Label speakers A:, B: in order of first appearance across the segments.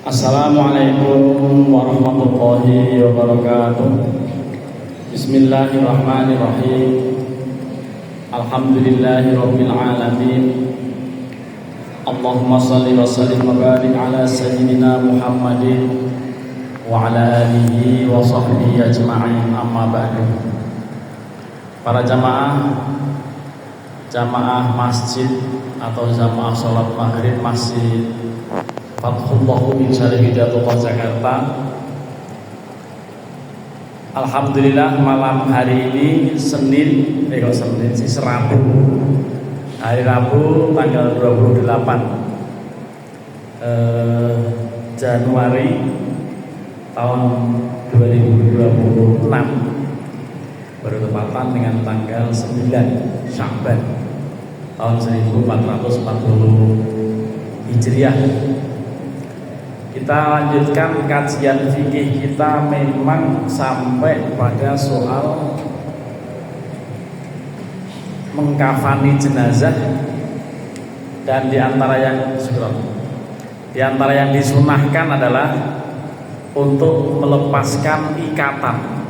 A: Assalamualaikum warahmatullahi wabarakatuh. Bismillahirrahmanirrahim. Alhamdulillahirabbil alamin. Allahumma shalli wa sallim wa barik ala sayyidina Muhammadin wa ala alihi wa sahbihi ajma'in, amma ba'du. Para jamaah masjid atau jamaah sholat maghrib Masjid Fathullah bin Syarif Hidayatullah Jakarta. Alhamdulillah malam hari ini hari Rabu tanggal 28 Januari tahun 2026 bertepatan dengan tanggal 9 Sya'ban tahun 1440 Hijriah. Kita lanjutkan kajian fikih kita, memang sampai pada soal mengkafani jenazah, dan di antara yang disunahkan adalah untuk melepaskan ikatan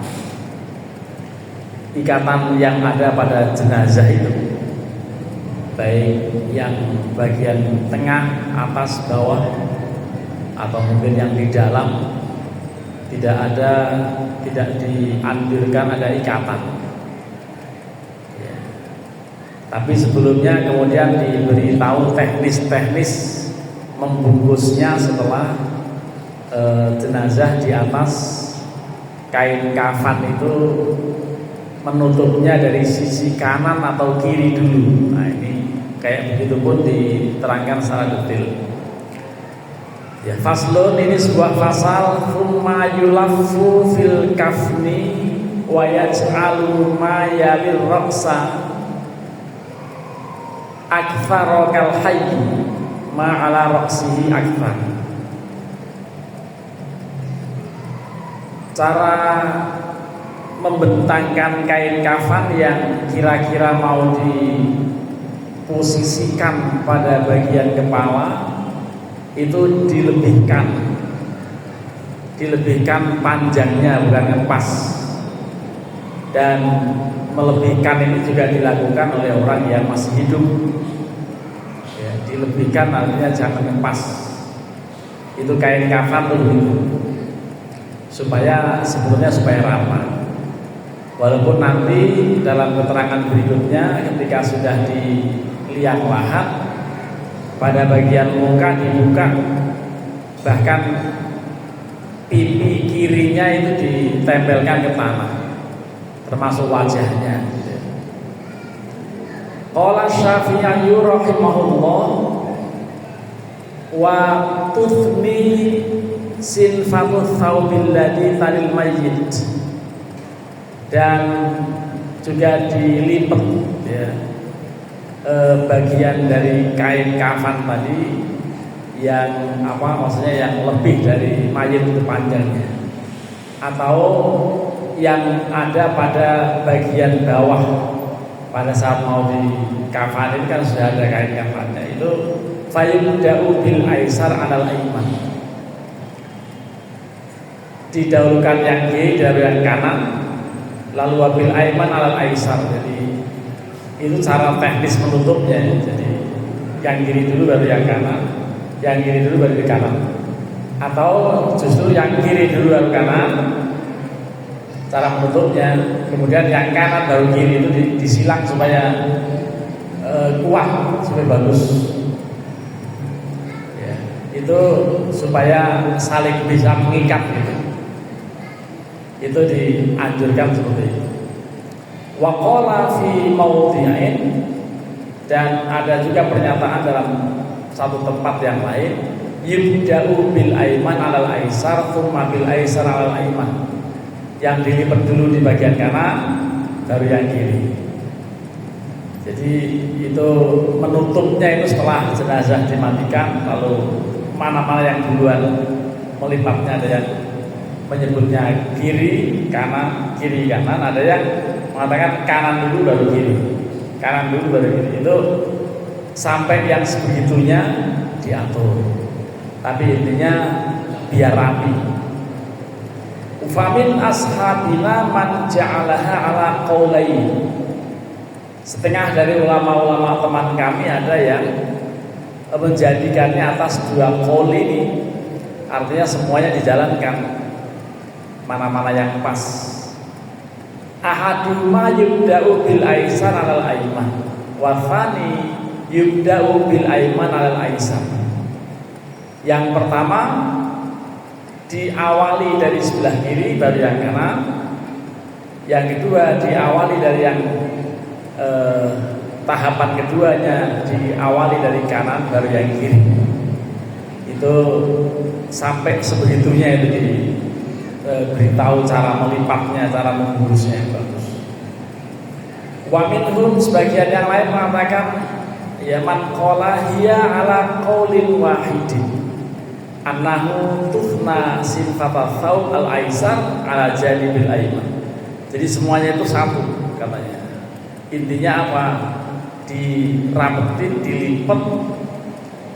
A: yang ada pada jenazah itu, baik yang bagian tengah, atas, bawah, atau mungkin yang di dalam tidak dianjurkan ada ikatan ya. Tapi sebelumnya kemudian diberitahu teknis membungkusnya setelah jenazah di atas kain kafan itu menutupnya dari sisi kanan atau kiri dulu. Nah ini kayak begitu pun diterangkan secara detail. Ya, faslun, ini sebuah fasal. Thumma yulaffu fil kafni wa yaj'alu ma yalil raqsa akthara kal hayy ma ala raqsihi akthar. Cara membentangkan kain kafan yang kira-kira mau diposisikan pada bagian kepala itu dilebihkan panjangnya, bukan ngepas. Dan melebihkan ini juga dilakukan oleh orang yang masih hidup ya, dilebihkan artinya jangan ngepas. Itu kain kafan begitu, supaya rapat. Walaupun nanti dalam keterangan berikutnya ketika sudah di liang lahat, pada bagian muka dibuka, bahkan pipi kirinya itu ditempelkan ke tanah, termasuk wajahnya. Qala Syafi'i rahimahullah, wa tuthni sinfatu thawbil ladzi talil mayyit, dan juga dilipat ya, bagian dari kain kafan tadi yang maksudnya yang lebih dari mayit itu panjangnya, atau yang ada pada bagian bawah pada saat mau dikafanin kan sudah ada kain kafannya. Itu fayubda'u bil aisar alal aiman, didahulukan yang kiri dari yang kanan, lalu wabil aiman alal aisar. Jadi itu cara teknis menutupnya. Jadi yang kiri dulu baru yang kanan, yang kiri dulu baru yang kanan, atau justru yang kiri dulu baru kanan cara menutupnya, kemudian yang kanan baru kiri, itu disilang supaya kuat, supaya bagus ya, itu supaya saling bisa mengikat gitu. Itu dianjurkan seperti itu. Wa qala fi mawdi'in, dan ada juga pernyataan dalam satu tempat yang lain, yubda'u bil aiman alal aisar thumma bil aisar alal aiman, yang dilipat dulu di bagian kanan baru yang kiri. Jadi itu menutupnya itu setelah jenazah dimatikan, lalu mana-mana yang duluan melipatnya. Ada yang menyebutnya kiri kanan, kiri kanan, ada yang mengatakan kanan dulu baru kiri, kanan dulu baru kiri. Itu sampai yang sebegitunya diatur. Tapi intinya biar rapi. Ufamin ashabina man ja'alaha ala qaulain. Setengah dari ulama-ulama teman kami ada yang menjadikannya atas dua qaul ini. Artinya semuanya dijalankan, mana-mana yang pas. Ahaduma yubda'u bil aisar alal aiman, wa tsani yubda'u bil aiman alal aisar. Yang pertama diawali dari sebelah kiri baru yang kanan. Yang kedua diawali dari yang tahapan keduanya diawali dari kanan baru yang kiri. Itu sampai sebegitunya itu diberitahu cara melipatnya, cara mengurusnya yang bagus. Wa minhum sebagian yang lain mengatakan ya man qala hiya ala qaulin wahidin annahu tuhna sinfata thawb al-aisar ala janibil aiman. Jadi semuanya itu satu katanya. Intinya apa? Dirapetin, dilipat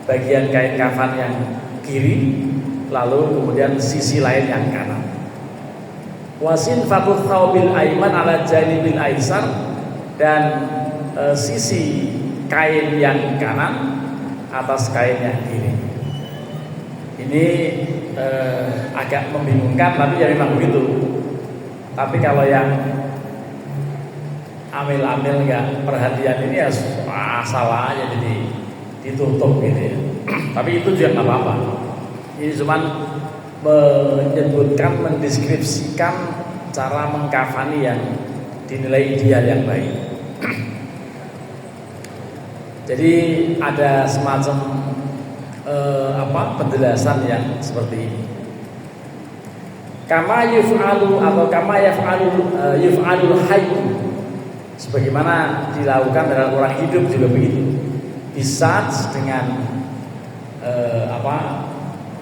A: bagian kain kafan yang kiri, lalu kemudian sisi lain yang kanan. Wa sinfatu thawbil aiman ala janibil aisar, dan sisi kain yang kanan atas kain yang kiri. Ini agak membingungkan, tapi ya memang begitu. Tapi kalau yang amil-amil nggak perhatian ini ya salah aja, jadi ditutup gitu ya. Tapi itu juga nggak apa-apa. Ini cuma menyebutkan, mendeskripsikan cara mengkafani yang dinilai ideal yang baik. Jadi ada semacam penjelasan yang seperti ini. Kama yuf'alu atau kama yuf'alul hayy, sebagaimana dilakukan dengan orang hidup juga begitu. Bisa dengan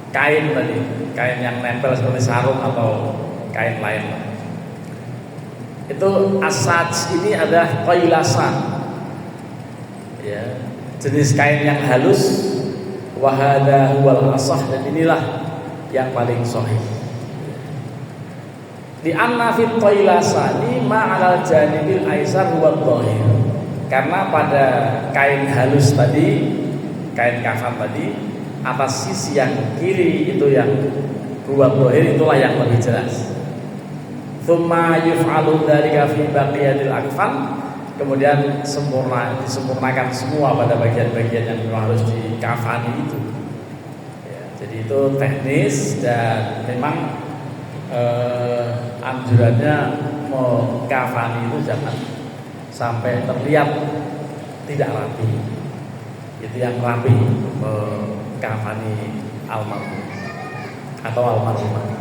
A: kain tadi, kain yang nempel seperti sarung atau kain lain. Itu asaj ini adalah qailasan, ya, jenis kain yang halus. Wahada huwal asah, dan inilah yang paling sahih. Di anna fit qailasani ma'al janibil aisar huwa dhahir. Karena pada kain halus tadi, kain kafan tadi, atas sisi yang kiri itu yang huwa dhahir, itulah yang lebih jelas. Tsumma yuf'alu dzalika fi baqiyatil akfan. Kemudian disempurnakan semua pada bagian-bagian yang memang harus dikafani itu. Ya, jadi itu teknis, dan memang anjurannya mengkafani itu jangan sampai terlihat tidak rapi. Itu yang rapi, mengkafani almarhum atau almarhumah.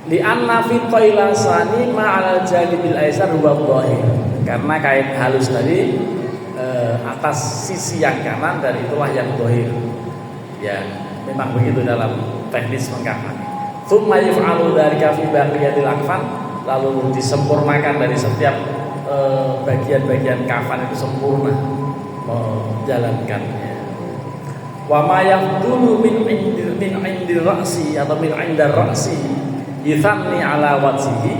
A: Li'anna fi qailasani ma'al janibil aisar huwa dhahir. Karena kain halus tadi atas sisi yang kanan, dan itulah yang dhahir. Ya, memang begitu dalam teknis mengkafani. Tsumma yuf'alu dzalika fi baqiyatil akfan, lalu disempurnakan dari setiap bagian-bagian kafan itu sempurna menjalankannya. Wa ma yaqdulu min indir ra'si atau min indar ra'si yithanni ala wajhihi,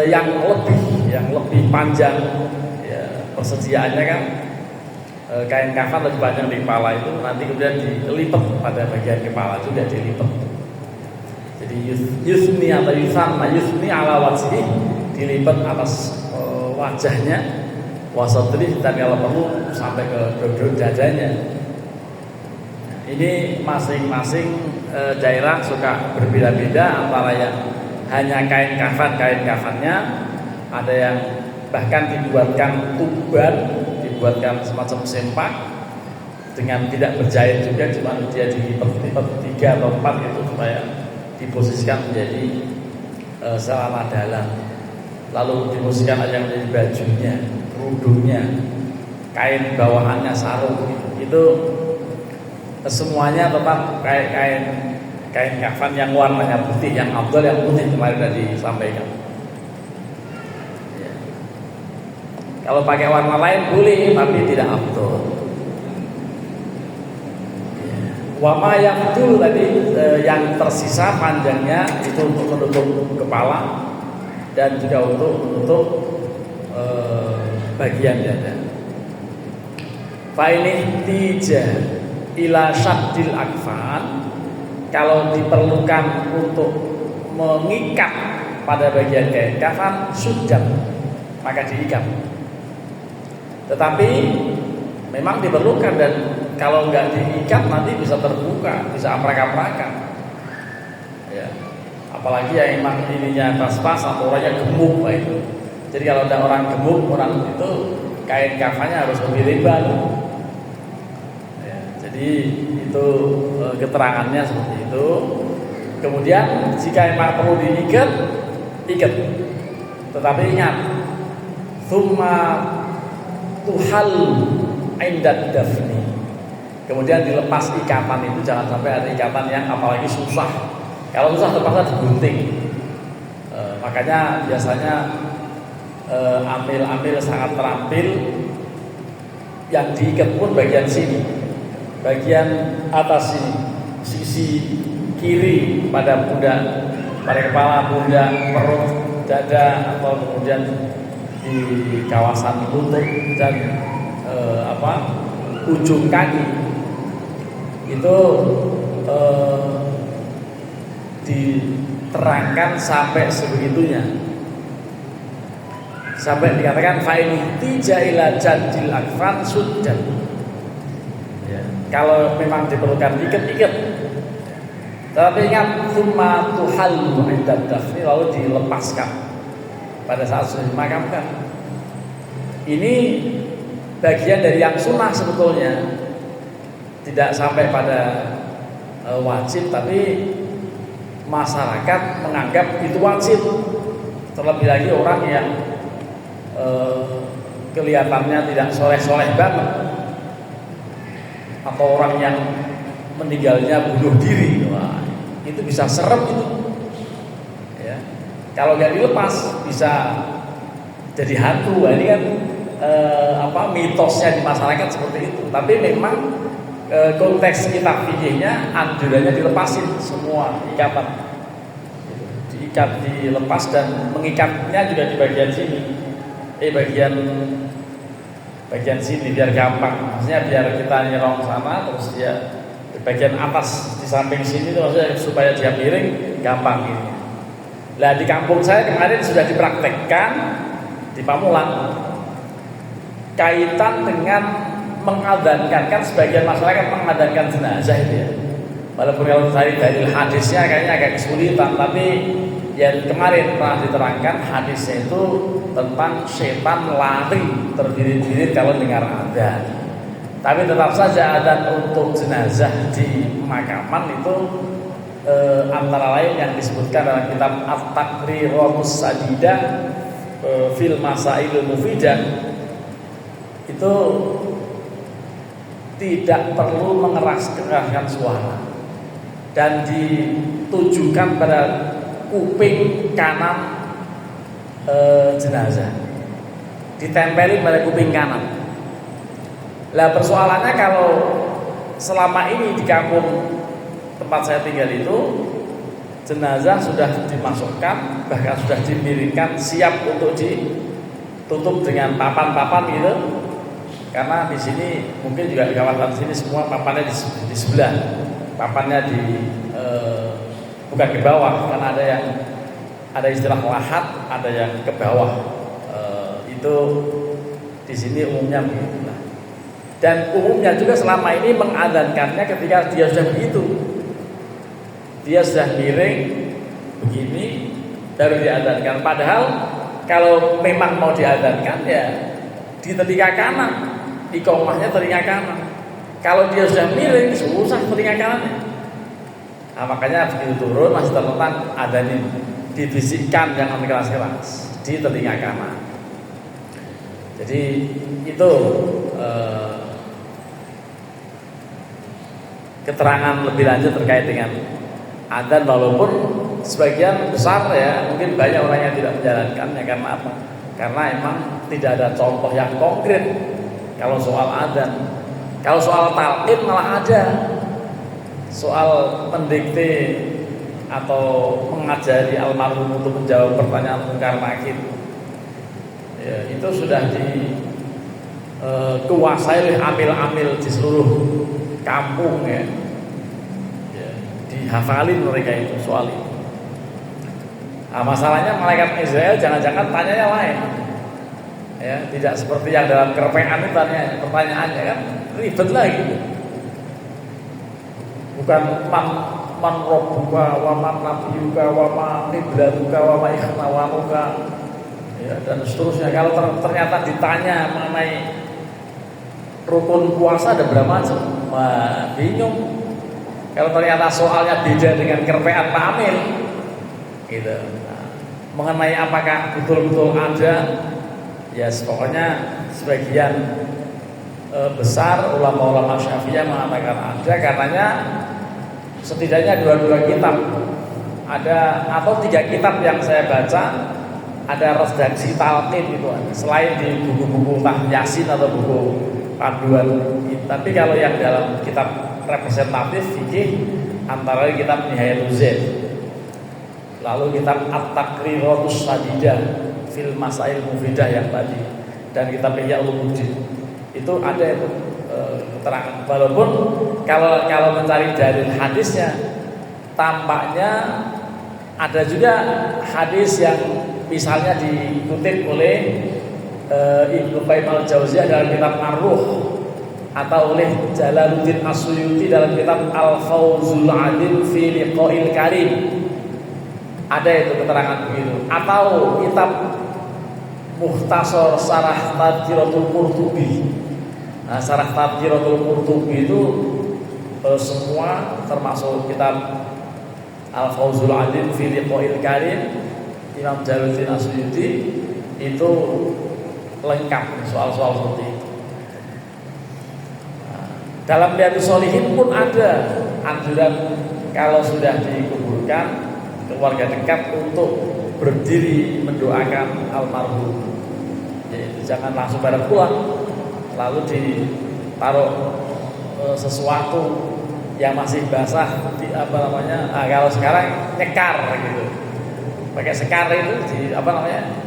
A: yang lebih panjang ya, persediaannya kan kain kafan lebih panjang di kepala itu, nanti kemudian dilipat pada bagian kepala juga dilipat. Jadi yusni atau yusni ala wajhihi, dilipat atas wajahnya, wasatri, dan kalau perlu sampai ke dodol dadanya. Ini masing-masing daerah suka berbeda-beda, antara yang hanya kain kafannya, ada yang bahkan dibuatkan tuban, dibuatkan semacam sempak dengan tidak berjahit juga, cuma dia dilipat 3 atau 4 itu supaya diposisikan menjadi celana dalam, lalu diposisikan aja menjadi bajunya, kerudungnya, kain bawahannya sarung, itu semuanya tetap kain kafan yang warnanya putih, yang afdal yang putih kemarin tadi disampaikan. Ya. Kalau pakai warna lain boleh, tapi tidak afdol. Wama yang dulu tadi yang tersisa panjangnya itu untuk menutup kepala dan juga untuk menutup bagian dada. Fa'ini tija ila syaddil akfan, kalau diperlukan untuk mengikat pada bagian kain kafan sudah maka diikat. Tetapi memang diperlukan, dan kalau nggak diikat nanti bisa terbuka, bisa aprak-aprakan. Ya. Apalagi yang memang ininya pas-pas atau orangnya gemuk itu. Jadi kalau ada orang gemuk, orang itu kain kafannya harus lebih lebar. Ya. Jadi itu keterangannya seperti itu. Kemudian jika memang perlu diikat, ikat. Tetapi ingat, thumma tuhal indat dafni. Kemudian dilepas ikatan itu, jangan sampai ada ikatan yang apalagi susah. Kalau susah terpaksa digunting. Makanya biasanya amil-amil sangat terampil yang diikat pun bagian sini, bagian atas sini, sisi kiri pada pundak, pada kepala, pundak, perut, dada, atau kemudian di kawasan lutut dan ujung kaki itu diterangkan sampai sebegitunya, sampai dikatakan fa'in tija ila jadil akfan sudan. Ya. Kalau memang diperlukan ikat. Tapi ingat, tsumma tuhallu 'inda dafni, lalu dilepaskan pada saat sudah dimakamkan. Ini bagian dari yang sunnah sebetulnya, tidak sampai pada wajib, tapi masyarakat menganggap itu wajib. Terlebih lagi orang yang kelihatannya tidak soleh-soleh banget, atau orang yang meninggalnya bunuh diri. Wah, itu bisa serem itu. Ya. Kalau nggak dilepas bisa jadi hantu. Ini kan mitosnya di masyarakat seperti itu. Tapi memang konteks kitab fikihnya anjurannya dilepasin semua ikatan. Diikat, dilepas, dan mengikatnya juga di bagian sini. Bagian sini biar gampang. Maksudnya biar kita nyerong sama, terus dia di bagian atas di samping sini itu maksudnya supaya dia miring gampang ini. Nah, di kampung saya kemarin sudah dipraktekkan di Pamulang kaitan dengan mengadankan, kan sebagian masyarakat mengadankan jenazah itu ya. Walaupun kalau saya dari hadisnya kayaknya agak kesulitan, tapi ya kemarin pernah diterangkan hadisnya itu tentang setan lari terbirit-birit kalau dengar adzan. Tapi tetap saja adzan untuk jenazah di pemakaman itu antara lain yang disebutkan dalam kitab At-Taqriratus Sadidah fil Masailul Mufidah itu tidak perlu mengeras-keraskan suara dan ditujukan pada kuping kanan jenazah, ditempelin pada kuping kanan. Lah persoalannya kalau selama ini di kampung tempat saya tinggal itu jenazah sudah dimasukkan, bahkan sudah dimiringkan, siap untuk ditutup dengan papan-papan gitu. Karena di sini mungkin juga di kawasan sini semua papannya di sebelah, papannya bukan ke bawah, karena ada istilah lahat, ada yang ke bawah. Itu di sini umumnya begitu. Dan umumnya juga selama ini mengadzankannya ketika dia sudah begitu, dia sudah miring begini baru diadzankan. Padahal kalau memang mau diadzankan ya di telinga kanan, iqamahnya telinga kanan. Kalau dia sudah miring susah telinga kanannya. Nah, makanya begitu turun masih terletak adzan, dibisikkan jangan keras-keras di telinga kanan. Jadi itu keterangan lebih lanjut terkait dengan adzan, walaupun sebagian besar ya mungkin banyak orang yang tidak menjalankannya. Karena apa? karena emang tidak ada contoh yang konkret kalau soal adzan. Kalau soal talqin malah ada, soal mendikte atau mengajari almarhum untuk menjawab pertanyaan mungkar nakir, ya, itu sudah dikuasai oleh amil-amil di seluruh kampung, ya. Ya, dihafalin mereka itu soal itu. Nah, masalahnya malaikat Israel jangan-jangan tanyanya lain, ya, tidak seperti yang dalam kerpean itu pertanyaannya kan ribet lagi. Bukan man rabbuka wa man nabiyuka wa ma qiblatuka wa ma ikhwanuka, ya, dan seterusnya. Kalau ternyata ditanya mengenai rukun puasa ada berapa macam, wah bingung. Kalau ternyata soalnya beda dengan kerpean Pak Amil gitu. Nah, mengenai apakah betul-betul ada, ya pokoknya sebagian besar ulama-ulama Syafi'iyah mengatakan ada, karenanya setidaknya dua kitab ada, atau 3 kitab yang saya baca ada redaksi talqin itu, selain di buku-buku Yasin atau buku panduan. Tapi kalau yang dalam kitab representatif fikih antara kitab Nihayatul Zaid, lalu kitab At-Taqriratus Sadidah fil Masail Mufidah yang tadi, dan kitab Ihya Ulumuddin, itu ada itu keterangan. Walaupun kalau mencari dalil hadisnya, tampaknya ada juga hadis yang misalnya dikutip oleh Ibnu Qayyim al-Jauziyah dalam kitab Ar-Ruh, atau oleh Jalaluddin As-Suyuti dalam kitab Al-Fawzul Adil fi Liqa'il Karim. Ada itu keterangan begitu. Atau kitab Mukhtasar Syarah Tadhkiratul Qurtubi. Nah, Syarah Tadhkiratul Qurtubi itu semua termasuk kitab Al-Fawzul Adil fi Liqa'il Karim Imam Jalaluddin As-Suyuti itu lengkap soal-soal seperti itu. Nah, dalam Riyadhus Shalihin pun ada anjuran kalau sudah dikuburkan keluarga dekat untuk berdiri mendoakan almarhum. Jadi jangan langsung pada pulang lalu ditaruh sesuatu yang masih basah di kalau sekarang nyekar gitu. Pakai sekar itu di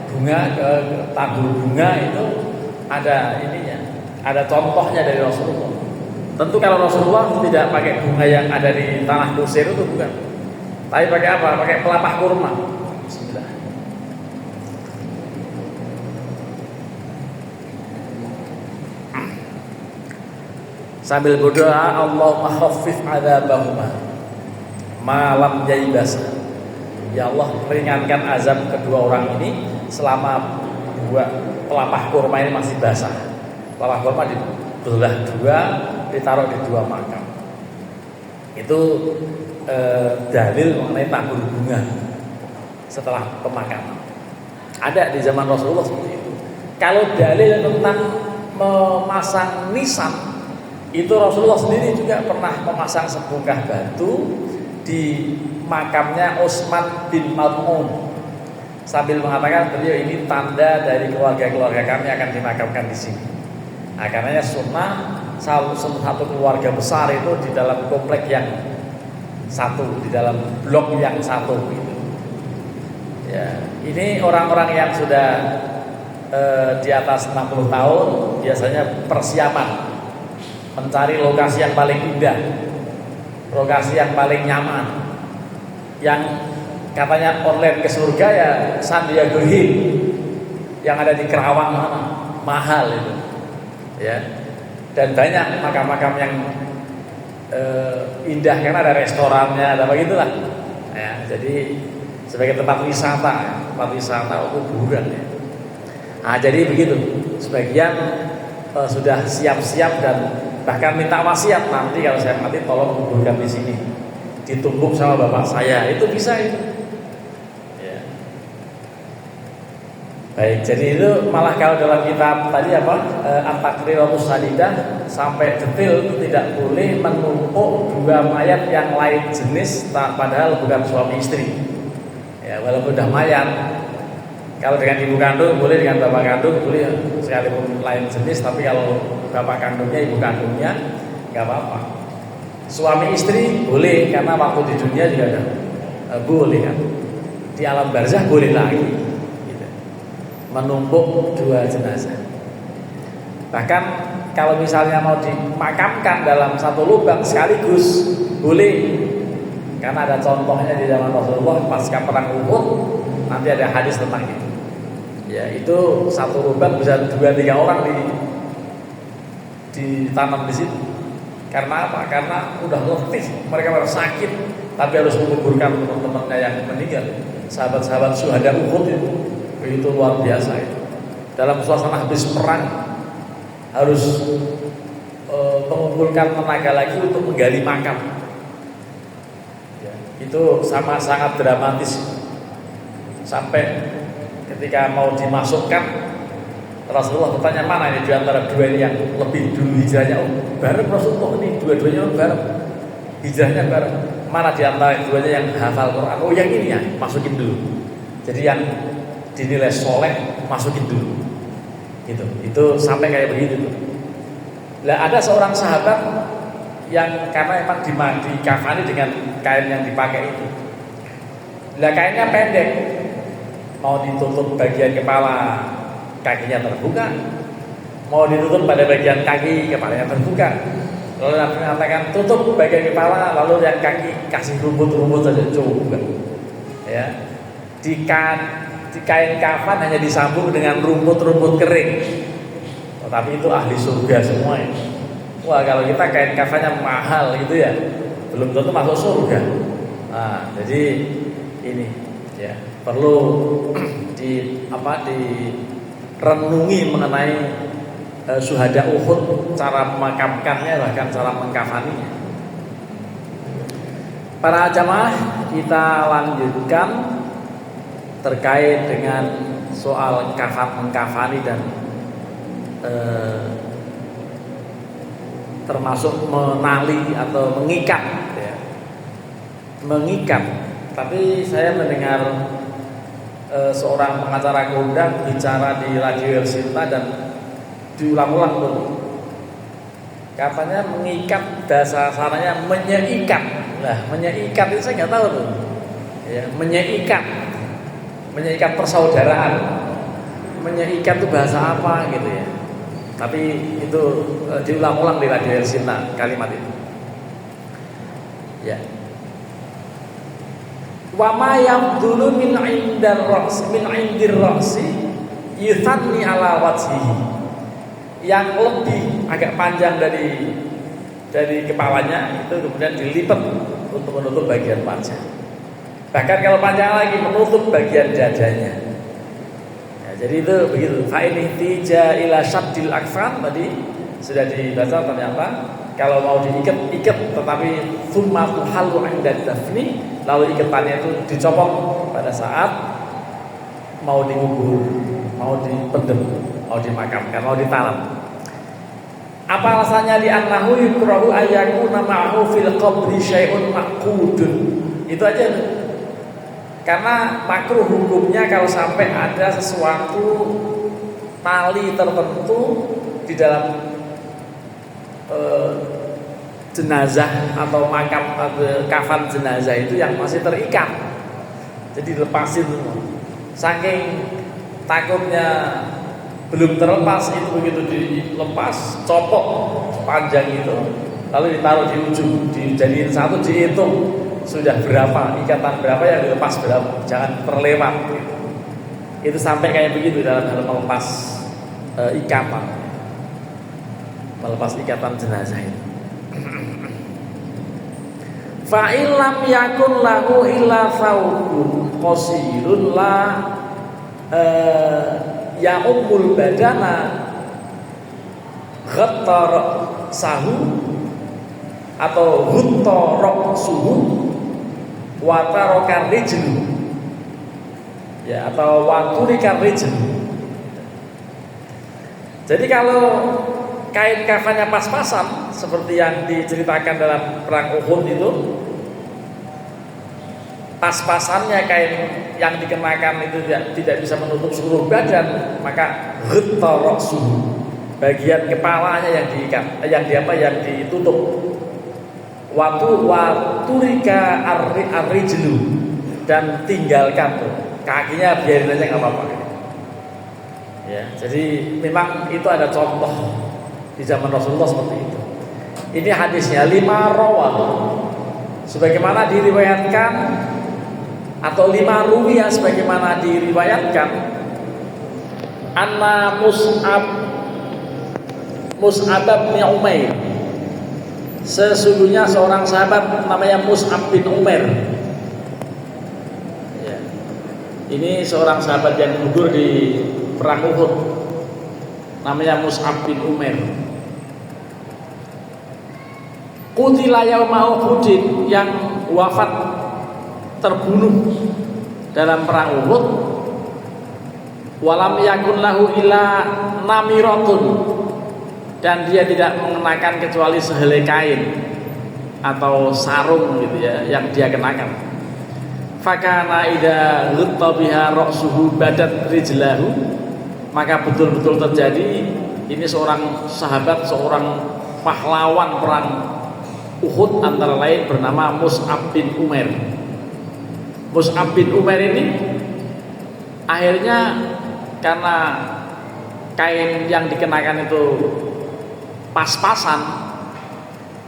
A: bunga, tabur bunga itu ada ininya, ada contohnya dari Rasulullah. Tentu kalau Rasulullah tidak pakai bunga yang ada di tanah kusir itu bukan, tapi pakai apa? Pakai pelepah kurma. Bismillah. Sambil berdoa, Allahumma khaffif adzabahuma malam jaibasa. Ya Allah, ringankan azab kedua orang ini selama dua pelepah kurma ini masih basah. Pelepah kurma dibelah dua, ditaruh di 2 makam. Itu dalil mengenai tabur bunga setelah pemakaman. Ada di zaman Rasulullah seperti itu. Kalau dalil tentang memasang nisan, itu Rasulullah sendiri juga pernah memasang sebongkah batu di makamnya Utsman bin Maz'un, sambil mengatakan beliau ini tanda dari keluarga-keluarga kami akan dimakamkan di sini. Nah, karenanya sunnah satu keluarga besar itu di dalam komplek yang satu, di dalam blok yang satu gitu. Ya, ini orang-orang yang sudah di atas 60 tahun biasanya persiapan mencari lokasi yang paling indah, lokasi yang paling nyaman, yang katanya online ke surga ya Sandiaga Hill yang ada di Kerawang mana, mahal itu, ya. Dan banyak makam-makam yang indah karena ada restorannya, ada begitulah. Ya, jadi sebagai tempat wisata kuburan. Ya. Nah, jadi begitu. Sebagian sudah siap-siap dan bahkan minta wasiat, nanti kalau saya mati tolong kuburkan di sini, ditumbuk sama bapak saya, itu bisa itu. Ya. Baik, jadi itu malah kalau dalam kitab tadi At-Taqriratus Sadidah sampai detail itu tidak boleh menumpuk 2 mayat yang lain jenis padahal bukan suami istri. Ya, walaupun udah mayat, Kalau dengan ibu kandung boleh, dengan bapak kandung boleh, sekalipun lain jenis. Tapi kalau bapak kandungnya, ibu kandungnya nggak apa-apa. Suami istri boleh, karena waktu di dunia juga ada boleh kan. Di alam barzah boleh lagi gitu. Menumpuk dua jenazah. Bahkan kalau misalnya mau dimakamkan dalam satu lubang sekaligus boleh, karena ada contohnya di zaman Rasulullah pasca perang Uhud. Nanti ada hadis tentang itu. Ya, itu satu lubang bisa 2-3 orang ditanam di situ. Karena apa? Karena udah letih, mereka sakit, tapi harus menguburkan teman-temannya yang meninggal. Sahabat-sahabat syuhada Uhud itu begitu luar biasa itu. Dalam suasana habis perang harus mengumpulkan tenaga lagi untuk menggali makam. Ya, itu sangat dramatis. Sampai ketika mau dimasukkan, Rasulullah bertanya, mana ini di antara dua ini yang lebih dulu hijrahnya? Oh, bareng Rasulullah, ini dua-duanya bareng hijrahnya bareng. Mana di antara duanya yang hafal Quran? Oh, yang ini ya, masukin dulu. Jadi yang dinilai soleh masukin dulu. Gitu. Itu sampai kayak begitu tuh. Lah ada seorang sahabat yang karena emang dikafani dengan kain yang dipakai itu. Lah kainnya pendek, mau ditutup bagian kepala, kakinya terbuka, mau ditutup pada bagian kaki, kepalanya terbuka. Lalu Nabi mengatakan tutup bagian kepala, lalu yang kaki kasih rumput-rumput saja, coba. Ya, di kain kafan hanya disambung dengan rumput-rumput kering. Tapi itu ahli surga semua ya. Wah, kalau kita kain kafannya mahal gitu ya, belum tentu masuk surga. Nah, jadi ini ya perlu direnungi mengenai syuhada Uhud, cara memakamkannya, bahkan cara mengkafaninya. Para jamaah, kita lanjutkan terkait dengan soal mengkafani dan termasuk menali atau mengikat ya. Mengikat. Tapi saya mendengar seorang pengacara kondang bicara di Radio Elsinta dan diulang-ulang tuh. Katanya mengikat, bahasa sananya menyeikat. Nah, menyeikat itu saya nggak tahu tuh. Ya, menyeikat persaudaraan. Menyeikat itu bahasa apa gitu ya. Tapi itu diulang-ulang di Radio Elsinta kalimat itu. Ya. Wa ma yabdulu min indir ra'si yuthanni ala wajhihi. Yang lebih agak panjang dari kepalanya itu kemudian dilipat untuk menutup bagian wajah. Bahkan kalau panjang lagi menutup bagian dadanya. Ya, jadi itu begitu. Fa in ihtija ila syaddil akfan tadi sudah dibaca ternyata kalau mau diikat, tetapi summa tuhallu 'inda dafni, lalu ikatannya itu dicopot pada saat mau dikubur, mau dipendem, mau dimakamkan, mau ditanam. Apa alasannya? Di annahu yukrahu ayyakuna ma'ahu fil qabri syai'un maqudun. Itu aja. Karena makruh hukumnya kalau sampai ada sesuatu tali tertentu di dalam jenazah atau makam atau kafan jenazah itu yang masih terikat. Jadi dilepasin semua. Saking takutnya belum terlepas, itu begitu dilepas, copot panjang itu, lalu ditaruh di ujung, dijadiin satu, dihitung sudah berapa, ikatan berapa yang dilepas berapa, jangan terlewat. Itu sampai kayak begitu dalam hal melepas ikatan, melepas ikatan jenazah itu. Fa'il lam yakun lahu illa thawbun qasirun la ya'ummul badana ghattar sahu atau huttarok suhu watarokan rijlu ya, atau waturikan rijlu. Jadi kalau kain kafannya pas-pasan seperti yang diceritakan dalam perang Uhud itu, pas-pasannya kain yang dikenakan itu tidak bisa menutup seluruh badan, maka ghatta ra'suhu, bagian kepalanya yang diikat, yang ditutup. Waturika arrijlu, dan tinggalkan tuh kakinya, biarin aja nggak apa-apa. Ya, jadi memang itu ada contoh di zaman Rasulullah seperti itu. Ini hadisnya 5 rawat, sebagaimana diriwayatkan, atau 5 ruwiyah sebagaimana diriwayatkan, anna Mus'ab bin Umair, sesungguhnya seorang sahabat namanya Mus'ab bin Umair. Ya. Ini seorang sahabat yang gugur di perang Uhud, namanya Mus'ab bin Umair. Qutila yauma Uhudin, yang wafat, terbunuh dalam perang Uhud. Walam yakun lahu illa namiratun, dan dia tidak mengenakan kecuali sehelai kain atau sarung gitu ya yang dia kenakan. Fakana idza ghutta biha ra'suhu badat rijlahu, maka betul-betul terjadi, ini seorang sahabat, seorang pahlawan perang Uhud, antara lain bernama Mus'ab bin Umair. Mus'ab bin Umair ini akhirnya karena kain yang dikenakan itu pas-pasan,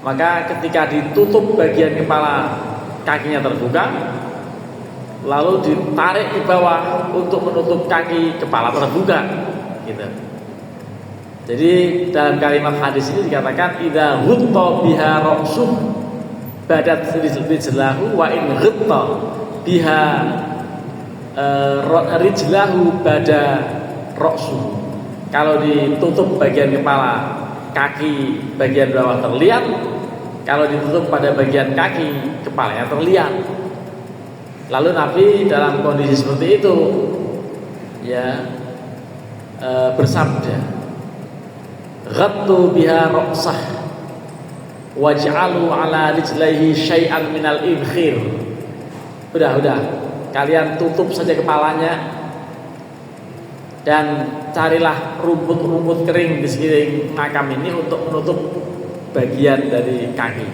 A: maka ketika ditutup bagian kepala, kakinya terbuka, lalu ditarik ke bawah untuk menutup kaki, kepala terbuka, gitu. Jadi dalam kalimat hadis ini dikatakan idza ghutta biha ra'suh badat rijlahu wa in ghatta biha rijlahu bada ra'suh. Kalau ditutup bagian kepala, kaki bagian bawah terlihat. Kalau ditutup pada bagian kaki, kepalanya terlihat. Lalu Nabi dalam kondisi seperti itu ya bersabda, ghattu biha ra'sah waj'alu ala rijlaihi syai'an minal ibkhir. Udah, kalian tutup saja kepalanya dan carilah rumput-rumput kering di sekeliling makam ini untuk menutup bagian dari kaki.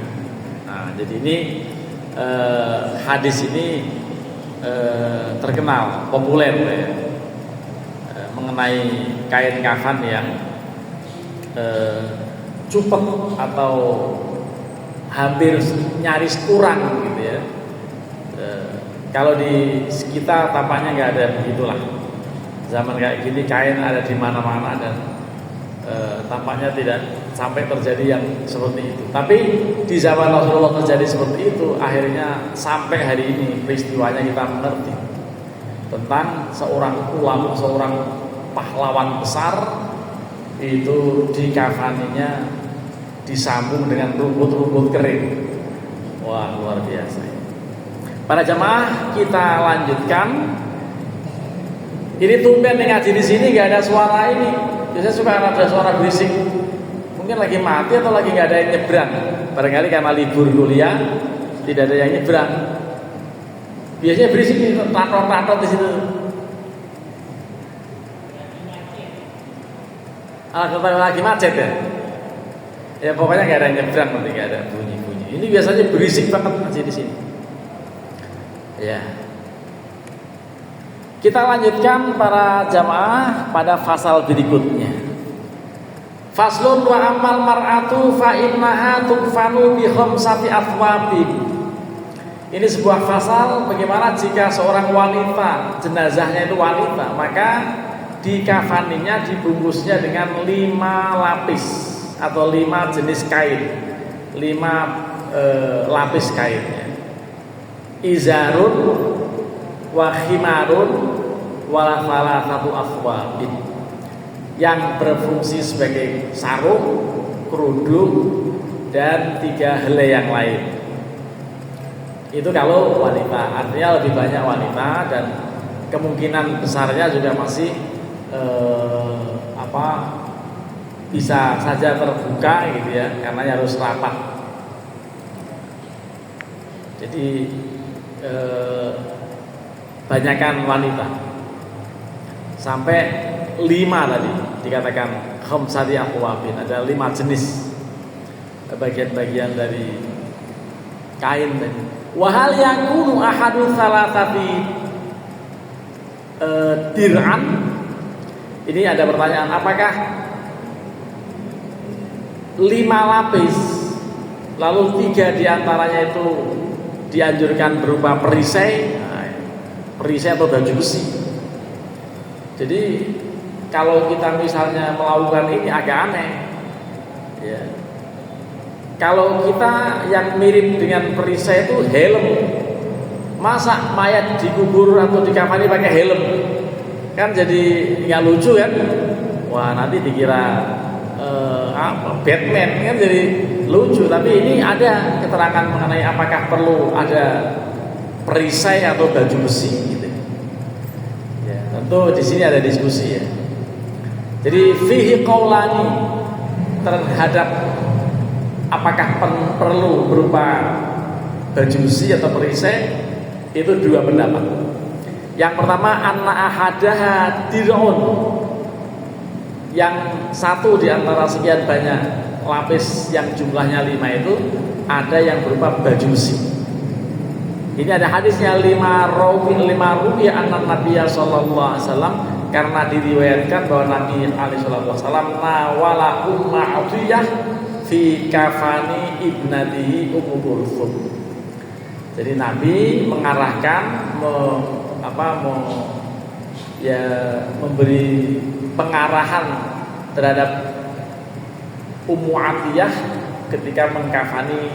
A: Nah, jadi ini hadis ini terkenal, populer ya, mengenai kain kafan yang cupek atau hampir nyaris kurang gitu ya. Kalau di kita tampaknya nggak ada begitulah. Zaman kayak gini kain ada di mana-mana dan tampaknya tidak sampai terjadi yang seperti itu. Tapi di zaman Rasulullah terjadi seperti itu, akhirnya sampai hari ini peristiwanya kita mengerti tentang seorang ulama, seorang pahlawan besar itu dikafaninya disambung dengan rumput-rumput kering. Wah, luar biasa. Para jamaah, kita lanjutkan. Ini tumben nih ngaji di sini nggak ada suara ini. Biasanya suka ada suara berisik. Mungkin lagi mati atau lagi nggak ada yang nyebrang. Barangkali karena libur kuliah tidak ada yang nyebrang. Biasanya berisik nih, tato-tato di situ. Lagi macet ya. Ya pokoknya nggak ada yang nyebrang, nanti nggak ada bunyi-bunyi. Ini biasanya berisik banget ngaji di sini. Ya. Kita lanjutkan para jamaah pada fasal berikutnya. Faslun wa amal mar'atu fa innaha tukfanu bi khamsati athwabin. Ini sebuah fasal bagaimana jika seorang wanita, jenazahnya itu wanita, maka dikafaninya, dibungkusnya dengan 5 lapis atau 5 jenis kain, 5 lapis kainnya. Izarun wa khimarun wa thalathatu athwabin, yang berfungsi sebagai sarung, kerudung, dan 3 helai yang lain. Itu kalau wanita, artinya lebih banyak wanita dan kemungkinan besarnya juga masih bisa saja terbuka gitu ya, karena harus rapat. Jadi banyakan wanita. Sampai 5 tadi dikatakan khamsati aqwabin, ada 5 jenis bagian-bagian dari kain tadi. Wa hal yakunu ahadu salasati dir'an. Ini ada pertanyaan, apakah 5 lapis lalu 3 diantaranya itu dianjurkan berupa perisai atau baju besi? Jadi kalau kita misalnya melakukan ini agak aneh ya. Kalau kita yang mirip dengan perisai itu helm, masa mayat dikubur atau dikafani pakai helm? Kan jadi nggak lucu kan? Wah, nanti dikira Batman kan, jadi lucu. Tapi ini ada keterangan mengenai apakah perlu ada perisai atau baju besi gitu. Ya, tentu di sini ada diskusi ya. Jadi fihi qaulani, terhadap apakah perlu berupa baju besi atau perisai, itu 2 pendapat. Yang pertama, anna ahadaha dir'un, yang satu di antara sekian banyak lapis yang jumlahnya 5 itu ada yang berupa baju besi. Ini ada hadisnya 5 ruwi anna Nabiya sallallahu alaihi wasallam, karena diriwayatkan bahwa Nabi alaihi wasallam nawala umma'atiyah fi kafani ibnatihi Ummu Kulthum. Jadi Nabi mengarahkan memberi pengarahan terhadap Ummu Atiyah ketika mengkafani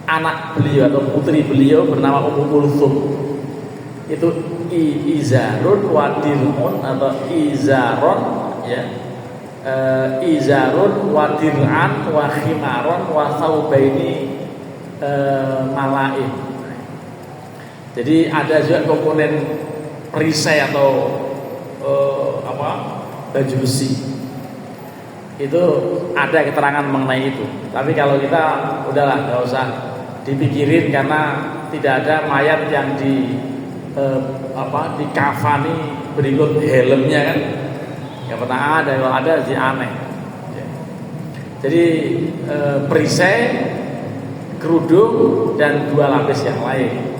A: anak beliau atau putri beliau bernama Ummu Kulthum. Itu izarun wa dir'un atau izaron ya. Izarun wa dir'an wa khimaron wa thawbaini mala'in. Jadi ada juga komponen perisai atau baju besi. Itu ada keterangan mengenai itu. Tapi kalau kita udahlah, nggak usah dipikirin, karena tidak ada mayat yang dikafani berikut helmnya kan. Nggak pernah ada, kalau ada sih aneh. Jadi perisai, kerudung, dan 2 lapis yang lain,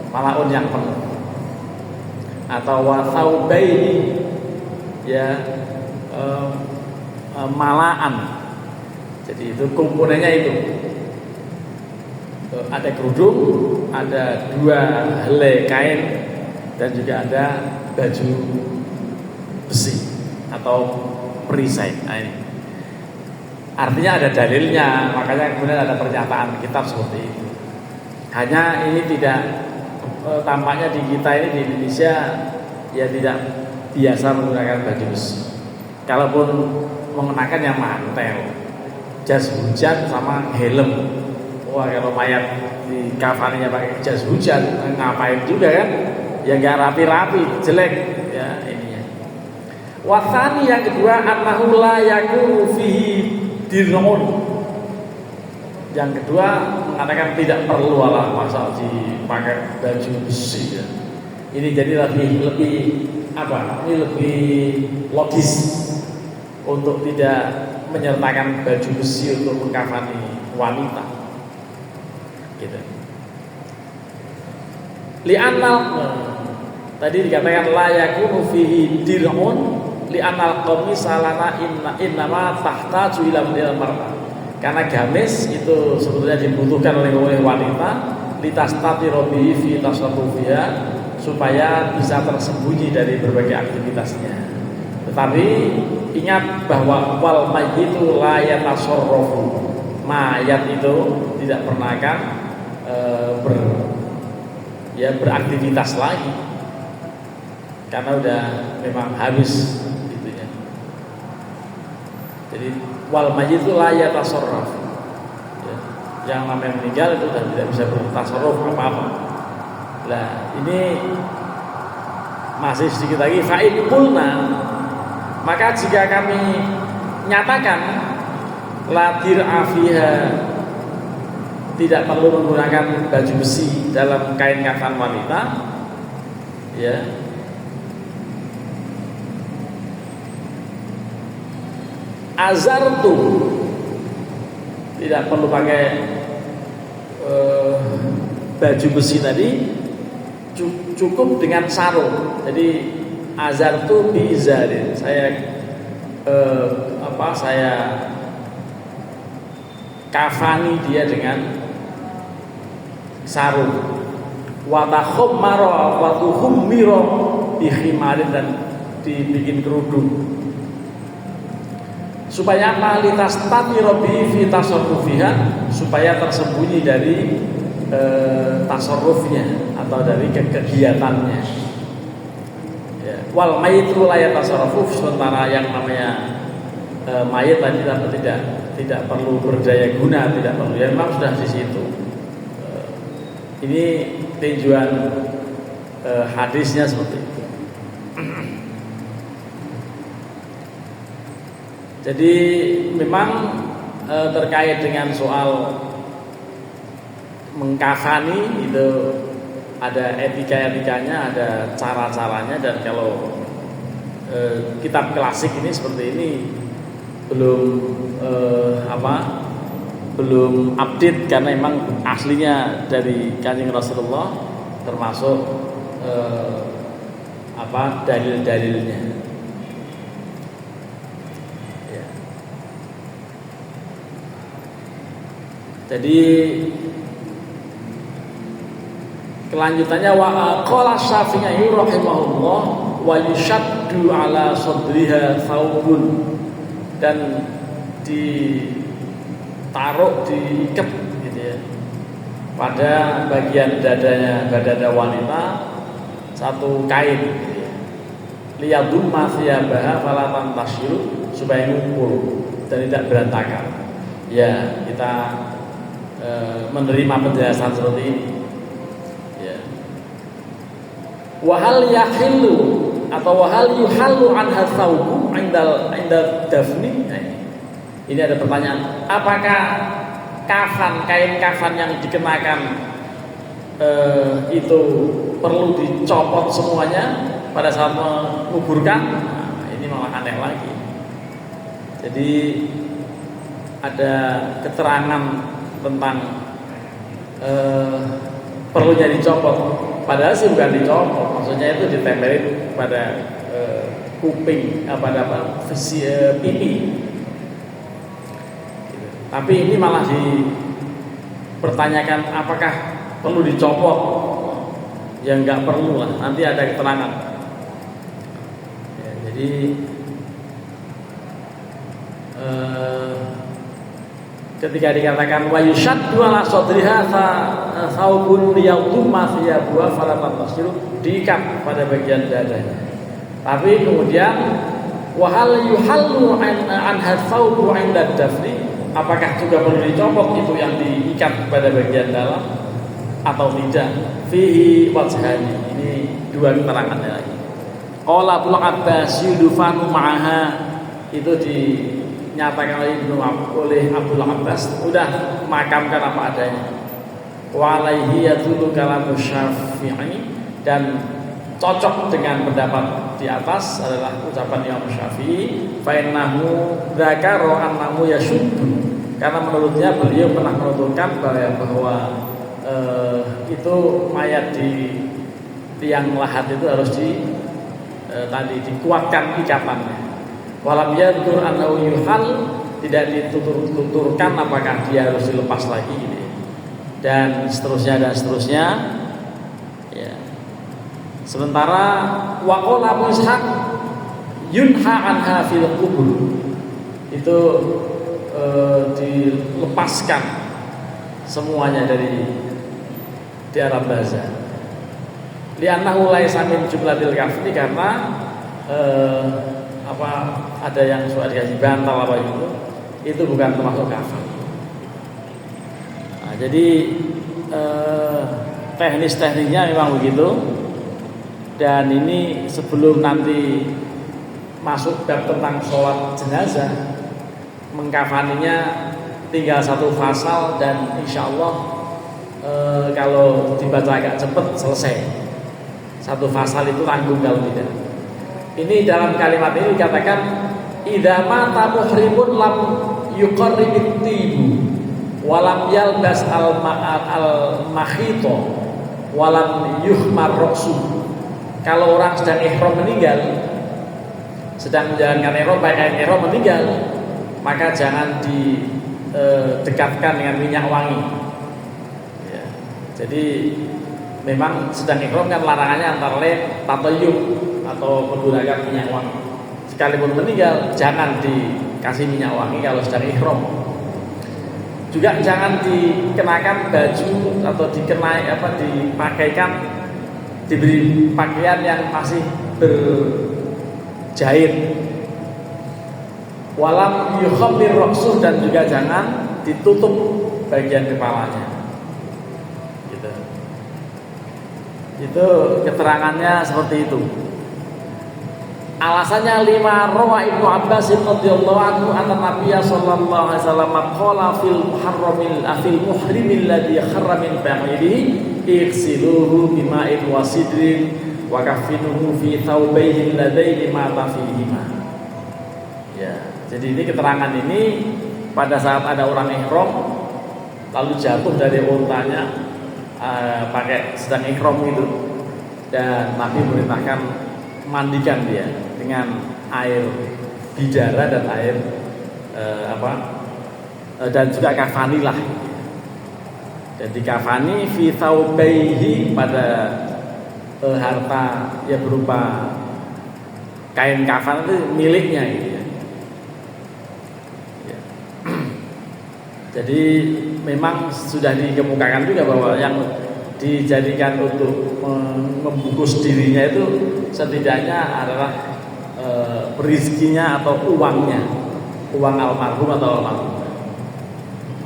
A: malaun yang penuh, atau wathaubaini ya, malaan. Jadi itu komponennya itu ada kerudung, ada 2 helai kain, dan juga ada baju besi atau perisai. Nah, ini artinya ada dalilnya, makanya kemudian ada pernyataan kitab seperti itu. Hanya ini tidak tampaknya di kita ini di Indonesia ya tidak biasa menggunakan baju besi. Kalaupun mengenakan yang mantel, jas hujan sama helm. Wah, kalau mayat di kafaninya pakai jas hujan, ngapain juga kan? Ya nggak rapi-rapi, jelek ya ininya. Wasani yang kedua, annahu la yakunu fihi dir'un. Yang kedua mengatakan tidak perlu lah masa dipakai baju besi ya. Ini jadi lebih ini lebih logis untuk tidak menyertakan baju besi untuk mengkafani wanita. Gitu. Li'annal tadi dikatakan la yakunu fihi dir'un li'annal qamisa lana innama tahtaju ila mar'ah. Karena gamis itu sebetulnya dibutuhkan oleh wanita litastatiru bihi fi tasarrufiha, supaya bisa tersembunyi dari berbagai aktivitasnya. Tetapi ingat bahwa wal mayyitu la yatasarrafu, mayat itu tidak pernah akan beraktivitas lagi karena udah memang habis gitunya. Jadi wal mayyitu la yatasarraf, ya, yang namanya meninggal itu sudah tidak bisa bertasarruf apa-apa. Nah ini masih sedikit lagi, fa'in qulna, maka jika kami nyatakan la dir'a fiha tidak perlu menggunakan baju besi dalam kain kafan wanita, ya. Azartu, tidak perlu pakai baju besi tadi, cukup dengan sarung. Jadi azartu bi izarin, saya saya kafani dia dengan sarung. Wa takhammara wa tuhammira bi khimarin, dan dibikin kerudung. Supaya malitas tamirobi fi tasarrufiha, supaya tersembunyi dari tasarrufnya atau dari kegiatannya. Ya. Wal mayitu la yatasarrafu, sementara yang namanya mayit tadi tidak perlu berdaya guna, tidak perlu, ya memang sudah di situ. Ini tinjauan hadisnya seperti itu. Jadi memang terkait dengan soal mengkafani itu ada etika-etikanya, ada cara-caranya, dan kalau kitab klasik ini seperti ini belum update, karena memang aslinya dari Kanjeng Rasulullah, termasuk dalil-dalilnya. Jadi kelanjutannya wa qala Syafi'i rahimahullah wa yushaddu ala sadriha thawbun, dan ditaruh, diikat gitu ya, pada bagian dadanya, dada wanita satu kain gitu ya. Liyadumma thiyabaha fala tantashiru, supaya ngumpul dan tidak berantakan. Ya, kita menerima penjelasan seperti ini, ya. Wahal yahillu atau wahal yuhallu anha thawbu inda dafni. Ini ada pertanyaan, apakah kain kafan yang dikenakan itu perlu dicopot semuanya pada saat menguburkan? Nah, ini malah aneh lagi. Jadi ada keterangan tentang perlunya dicopot, padahal sih bukan dicopot, maksudnya itu ditempelin pada kuping, pada pipi. Tapi ini malah dipertanyakan apakah perlu dicopot. Ya nggak perlu lah, nanti ada keterangan. Ya, jadi ketika dikatakan wa yushaddu ala sadriha thawbun liyadumma thiyabuha fala tantashiru, diikat pada bagian dadanya. Tapi kemudian wa hal yuhallu anha thawbu 'inda dafni, apakah juga perlu dicopot itu yang diikat pada bagian dalam atau tidak? Fihi wajhani, ini dua keterangannya lagi. Qala Abdul Abbas yudfanu ma'aha, itu dinyatakan oleh Abdul Abbas, udah makamkan apa adanya. Wa alaihi yadullu kalamu Syafi'i, dan cocok dengan pendapat di atas adalah ucapan Imam Syafi'i, fa innahu dzakara annahu yashuddu, karena menurutnya beliau pernah menuturkan bahwa itu mayat di tiang lahat itu harus dikuatkan ikatannya. Walam yadkur annahu yuhal, tidak dituturkan apakah dia harus dilepas lagi gitu ya. Dan seterusnya ya. Sementara waqala Abu Ishaq yunha anha fil qubur, itu dilepaskan semuanya dari Arab Baza. Li'annahu laisa min jumlatil kafni, karena ada yang suka dikasih bantal apa itu bukan termasuk kafan. Nah, jadi teknis-teknisnya memang begitu. Dan ini sebelum nanti masuk bab tentang sholat jenazah, mengkafaninya tinggal satu pasal dan insya Allah kalau dibaca agak cepat selesai. Satu pasal itu tanggung kalau tidak. Ini dalam kalimat ini dikatakan idza mata muhrimun lam yuqarribit tibu walam yalbas al makhito walam yuhmar ra'su. Kalau orang sedang ihram meninggal, sedang menjalankan ihram, pakaian ihram meninggal, maka jangan didekatkan dengan minyak wangi. Ya. Jadi memang sedang ihram kan larangannya antara lain tatayub atau menggunakan minyak wangi. Sekalipun meninggal, jangan dikasih minyak wangi kalau sedang ihram. Juga jangan dikenakan baju atau dipakaikan, diberi pakaian yang masih berjahit. Walam yukhammir ra'suh, dan juga jangan ditutup bagian kepalanya. Gitu. Itu keterangannya seperti itu. Alasannya lima rawa Ibnu Abbas radhiyallahu anhu anna Nabiyya sallallahu alaihi wasallam qala fil muhrimil ladzi kharra min ba'irihi ighsiluhu bima'in wa sidrin wa kaffinuhu fi thawbayhi alladaini mata fihima. Ya, jadi ini keterangan ini pada saat ada orang ihram lalu jatuh dari untanya pakai sedang ihram itu, dan Nabi memerintahkan mandikan dia dengan air bidara dan air dan juga kafanilah, dan dikafani fi thawbaihi pada harta ya berupa kain kafan itu miliknya gitu ya. Ya. Jadi memang sudah dikemukakan juga bahwa yang dijadikan untuk membungkus dirinya itu setidaknya adalah rizkinya atau uangnya, uang almarhum atau almarhum.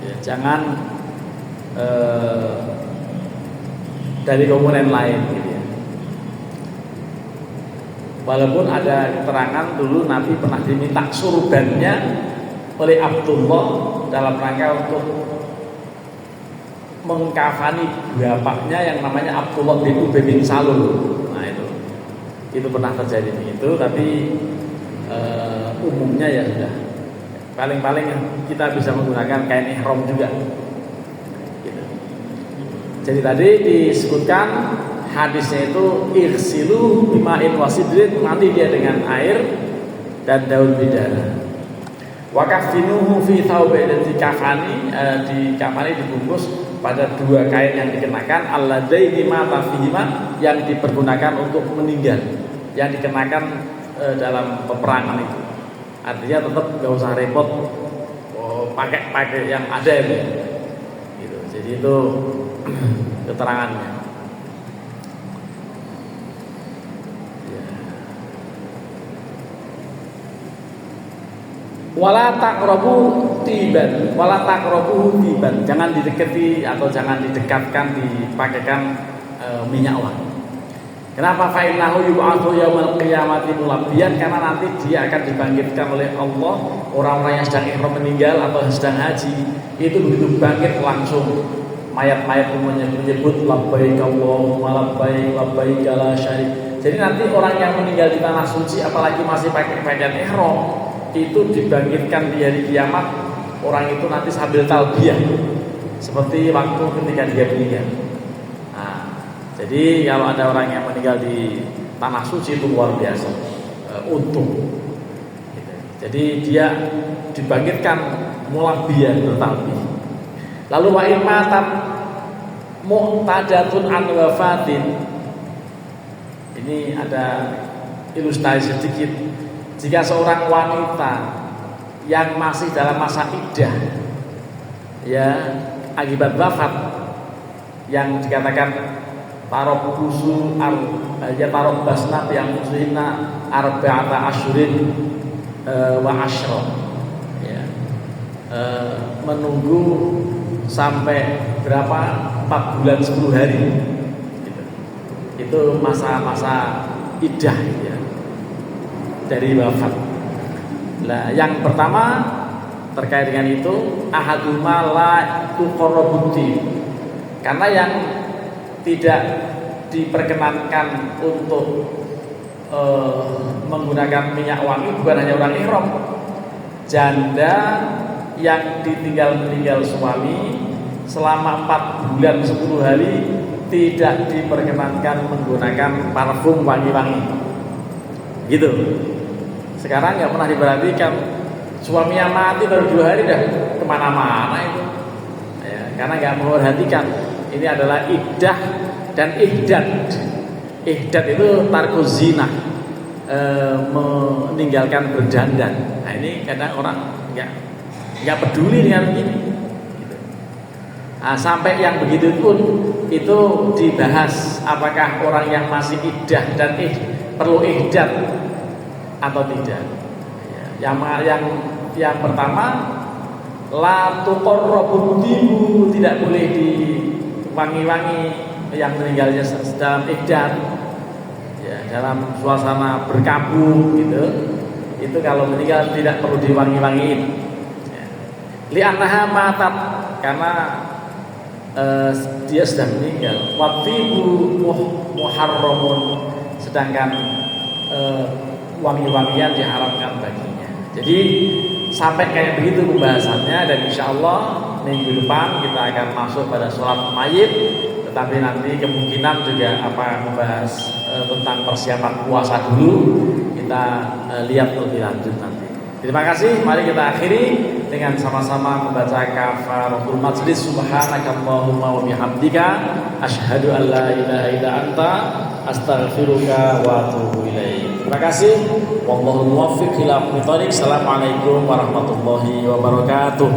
A: Ya, jangan dari komponen lain gitu ya. Walaupun ada keterangan dulu Nabi pernah diminta surbannya oleh Abdullah dalam rangka untuk mengkafani bapaknya yang namanya Abdullah bin Ubay bin Salul. Nah itu pernah terjadi begitu, tapi umumnya ya sudah. Paling-paling kita bisa menggunakan kain ihram juga. Gitu. Jadi tadi disebutkan hadisnya itu irsilu bima'in wasidrin, mandi dia dengan air dan daun bidara. Wa kafinuhu fi thawbain, dan dikafani dibungkus pada dua kain yang dikenakan alladaini mata fihima, yang dipergunakan untuk meninggal, yang dikenakan dalam peperangan itu. Artinya tetap nggak usah repot pakai yang ada itu. Gitu. Jadi itu keterangannya. Wala taqrabu tiban, wala taqrabu tiban, jangan didekati atau jangan didekatkan dipakaikan minyak wangi. Kenapa? Fa innahu yub'atsu yaumal qiyamati mulabbiyan, karena nanti dia akan dibangkitkan oleh Allah. Orang-orang yang sedang ihram meninggal atau sedang haji itu begitu bangkit langsung mayat-mayat umumnya menyebut labbaik Allahumma labbaik labbaik la syarik. Jadi nanti orang yang meninggal di tanah suci apalagi masih pakai pakaian ihram itu dibangkitkan di hari kiamat. Orang itu nanti sambil talbiyah seperti waktu ketika dia meninggal. Nah, jadi kalau ada orang yang meninggal di tanah suci itu luar biasa untung. Jadi dia dibangkitkan mulabbiyan bertalbiyah. Lalu wa imatat mu'tadatun an wafatin. Ini ada ilustrasi sedikit. Jika seorang wanita yang masih dalam masa iddah ya akibat wafat, yang dikatakan tarabbusu ya tarabbasna yang muslimna arba'ata asyurin wa asyra, ya, menunggu sampai berapa 4 bulan 10 hari gitu. Itu masa-masa iddah ya dari wafat. Nah, yang pertama terkait dengan itu ahaduma la tuqarrabuti, karena yang tidak diperkenankan untuk menggunakan minyak wangi bukan hanya orang ihram, janda yang ditinggal suami selama 4 bulan 10 hari tidak diperkenankan menggunakan parfum wangi-wangi gitu. Sekarang nggak pernah diperhatikan, suaminya mati baru 2 hari dah kemana-mana itu ya, karena nggak memperhatikan. Ini adalah iddah dan ihdad. Ihdad itu tarkuz zina, meninggalkan berdandan. Nah ini kadang orang nggak peduli dengan ini gitu. Nah, sampai yang begitu pun itu dibahas apakah orang yang masih iddah dan perlu ihdad atau tidak ya. Yang pertama la tuqarrabud dibu, tidak boleh diwangi-wangi yang meninggalnya dalam ihdad ya, dalam suasana berkabung gitu. Itu kalau meninggal tidak perlu diwangi-wangiin ya. Li'annaha matat, karena dia sudah meninggal. Watibu muharramun, sedangkan wangi-wangian diharamkan baginya. Jadi sampai kayak begitu pembahasannya, dan insya Allah minggu depan kita akan masuk pada sholat mayit. Tetapi nanti kemungkinan juga membahas tentang persiapan puasa dulu. Kita lihat lebih lanjut nanti. Terima kasih. Mari kita akhiri dengan sama-sama membaca kafaratul majlis. Subhanakallahumma wa bihamdika asyhadu an la ilaha illa anta astaghfiruka wa atubu ilaik. Terima kasih. Wallahu muwaffiq ila aqwamit thoriq. Assalamualaikum warahmatullahi wabarakatuh.